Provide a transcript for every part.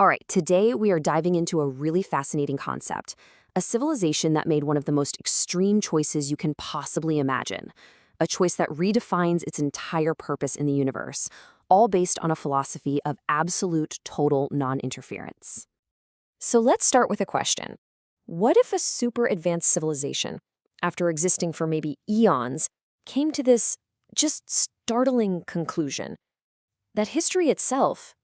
All right, today we are diving into a really fascinating concept, a civilization that made one of the most extreme choices you can possibly imagine, a choice that redefines its entire purpose in the universe, all based on a philosophy of absolute total non-interference. So let's start with a question. What if a super advanced civilization, after existing for maybe eons, came to this just startling conclusion that history itself,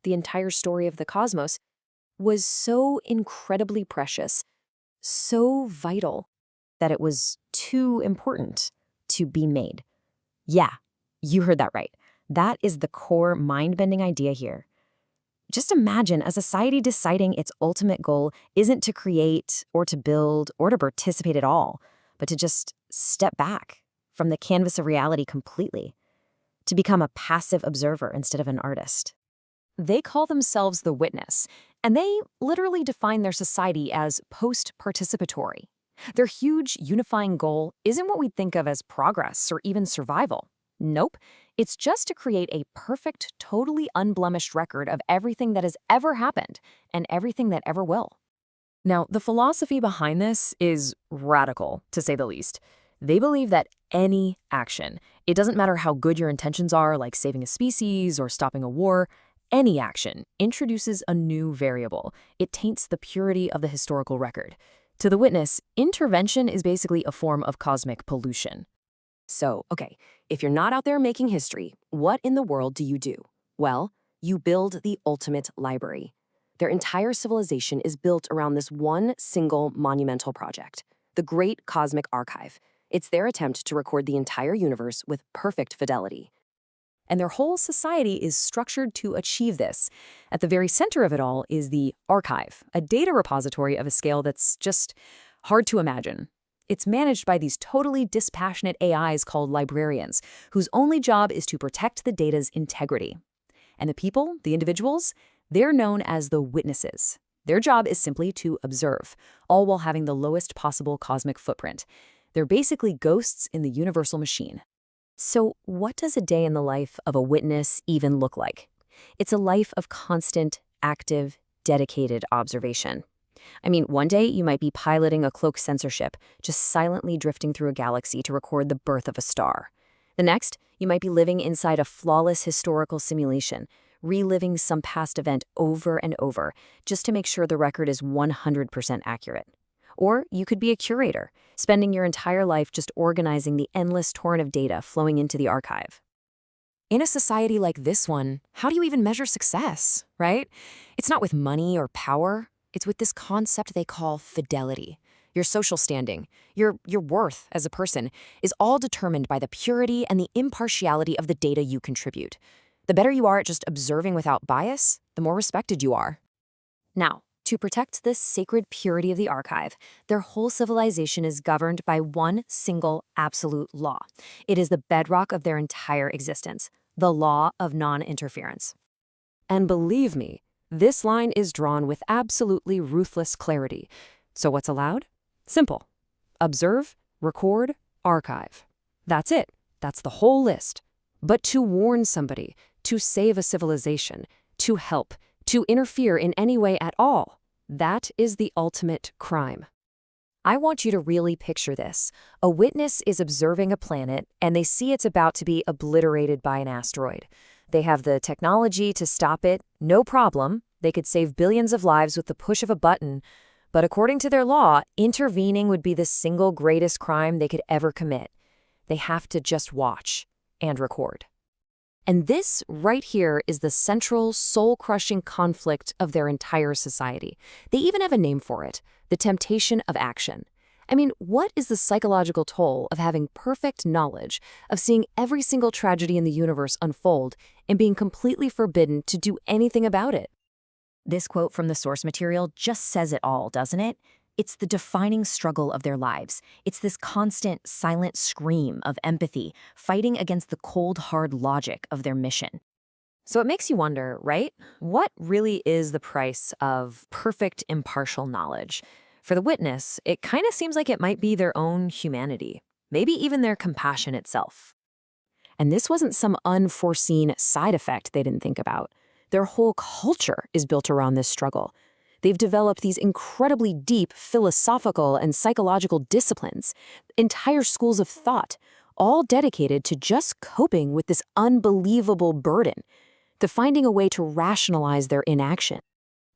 the entire story of the cosmos, was so incredibly precious, so vital, that it was too important to be made? Yeah, you heard that right. That is the core mind-bending idea here. Just imagine a society deciding its ultimate goal isn't to create or to build or to participate at all, but to just step back from the canvas of reality completely, to become a passive observer instead of an artist. They call themselves the Witness, and they literally define their society as post-participatory. Their huge unifying goal isn't what we'd think of as progress or even survival. Nope, it's just to create a perfect, totally unblemished record of everything that has ever happened and everything that ever will. Now, the philosophy behind this is radical, to say the least. They believe that any action, it doesn't matter how good your intentions are, like saving a species or stopping a war, any action introduces a new variable. It taints the purity of the historical record. To the Witness, intervention is basically a form of cosmic pollution. So, okay, if you're not out there making history, what in the world do you do? Well, you build the ultimate library. Their entire civilization is built around this one single monumental project, the Great Cosmic Archive. It's their attempt to record the entire universe with perfect fidelity. And their whole society is structured to achieve this. At the very center of it all is the archive, a data repository of a scale that's just hard to imagine. It's managed by these totally dispassionate AIs called librarians, whose only job is to protect the data's integrity. And the people, the individuals, they're known as the Witnesses. Their job is simply to observe, all while having the lowest possible cosmic footprint. They're basically ghosts in the universal machine. So what does a day in the life of a Witness even look like? It's a life of constant, active, dedicated observation. I mean, one day you might be piloting a cloaked sensor ship, just silently drifting through a galaxy to record the birth of a star. The next, you might be living inside a flawless historical simulation, reliving some past event over and over, just to make sure the record is 100% accurate. Or you could be a curator, spending your entire life just organizing the endless torrent of data flowing into the archive. In a society like this one, how do you even measure success, right? It's not with money or power. It's with this concept they call fidelity. Your social standing, your worth as a person, is all determined by the purity and the impartiality of the data you contribute. The better you are at just observing without bias, the more respected you are. Now, to protect this sacred purity of the archive, their whole civilization is governed by one single absolute law. It is the bedrock of their entire existence, the law of non-interference. And believe me, this line is drawn with absolutely ruthless clarity. So what's allowed? Simple. Observe, record, archive. That's it. That's the whole list. But to warn somebody, to save a civilization, to help, to interfere in any way at all, that is the ultimate crime. I want you to really picture this. A Witness is observing a planet, and they see it's about to be obliterated by an asteroid. They have the technology to stop it, no problem. They could save billions of lives with the push of a button. But according to their law, intervening would be the single greatest crime they could ever commit. They have to just watch and record. And this right here is the central, soul-crushing conflict of their entire society. They even have a name for it, the temptation of action. I mean, what is the psychological toll of having perfect knowledge, of seeing every single tragedy in the universe unfold, and being completely forbidden to do anything about it? This quote from the source material just says it all, doesn't it? It's the defining struggle of their lives. It's this constant, silent scream of empathy, fighting against the cold, hard logic of their mission. So it makes you wonder, right? What really is the price of perfect, impartial knowledge? For the Witness, it kind of seems like it might be their own humanity, maybe even their compassion itself. And this wasn't some unforeseen side effect they didn't think about. Their whole culture is built around this struggle. They've developed these incredibly deep philosophical and psychological disciplines, entire schools of thought, all dedicated to just coping with this unbelievable burden, to finding a way to rationalize their inaction.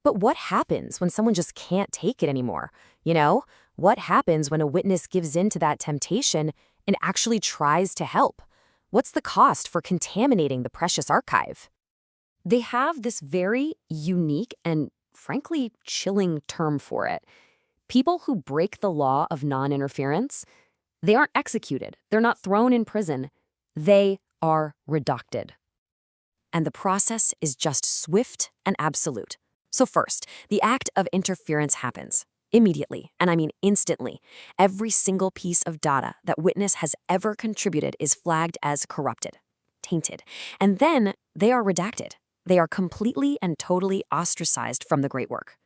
But what happens when someone just can't take it anymore? What happens when a witness gives in to that temptation and actually tries to help? What's the cost for contaminating the precious archive? They have this very unique and, frankly, chilling term for it. People who break the law of non-interference, they aren't executed. They're not thrown in prison. They are redacted. And the process is just swift and absolute. So first, the act of interference happens. Immediately, and I mean instantly. Every single piece of data that witness has ever contributed is flagged as corrupted, tainted, and then they are redacted. They are completely and totally ostracized from the great work.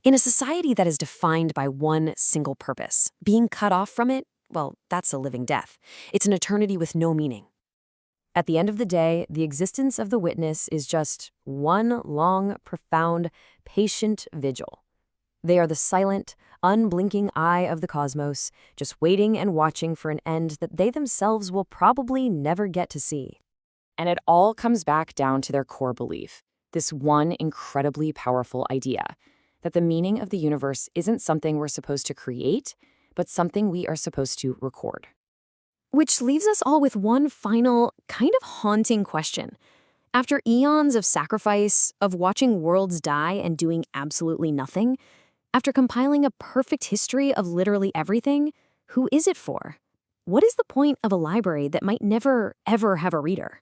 In a society that is defined by one single purpose, being cut off from it, well, that's a living death. It's an eternity with no meaning. At the end of the day, the existence of the witness is just one long, profound, patient vigil. They are the silent, unblinking eye of the cosmos, just waiting and watching for an end that they themselves will probably never get to see. And it all comes back down to their core belief, this one incredibly powerful idea, that the meaning of the universe isn't something we're supposed to create, but something we are supposed to record. Which leaves us all with one final, kind of haunting question. After eons of sacrifice, of watching worlds die and doing absolutely nothing, after compiling a perfect history of literally everything, who is it for? What is the point of a library that might never, ever have a reader?